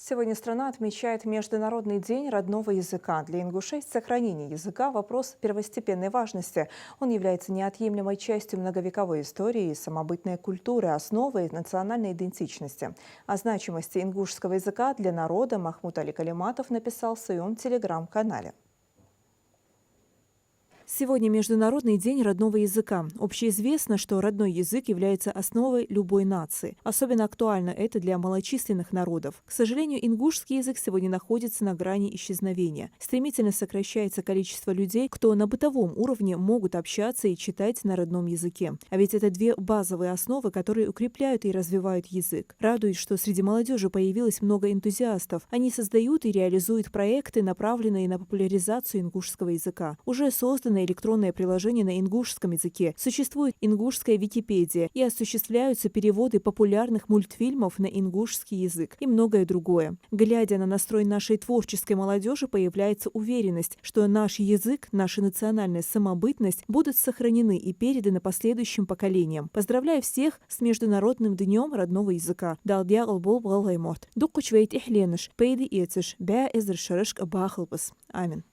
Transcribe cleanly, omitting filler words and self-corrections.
Сегодня страна отмечает Международный день родного языка. Для ингушей сохранение языка – вопрос первостепенной важности. Он является неотъемлемой частью многовековой истории и самобытной культуры, основой национальной идентичности. О значимости ингушского языка для народа Махмуд Али Калиматов написал в своем телеграм-канале. Сегодня Международный день родного языка. Общеизвестно, что родной язык является основой любой нации. Особенно актуально это для малочисленных народов. К сожалению, ингушский язык сегодня находится на грани исчезновения. Стремительно сокращается количество людей, кто на бытовом уровне могут общаться и читать на родном языке. А ведь это две базовые основы, которые укрепляют и развивают язык. Радует, что среди молодежи появилось много энтузиастов. Они создают и реализуют проекты, направленные на популяризацию ингушского языка. Уже создано электронное приложение на ингушском языке, существует ингушская Википедия и осуществляются переводы популярных мультфильмов на ингушский язык и многое другое. Глядя на настрой нашей творческой молодежи, появляется уверенность, что наш язык, наша национальная самобытность будут сохранены и переданы последующим поколениям. Поздравляю всех с Международным днем родного языка. Далдия албол балгаймот. Дукучвейт ихленыш, пейди эцеш, бя эзр шарышк бахалбас. Амин.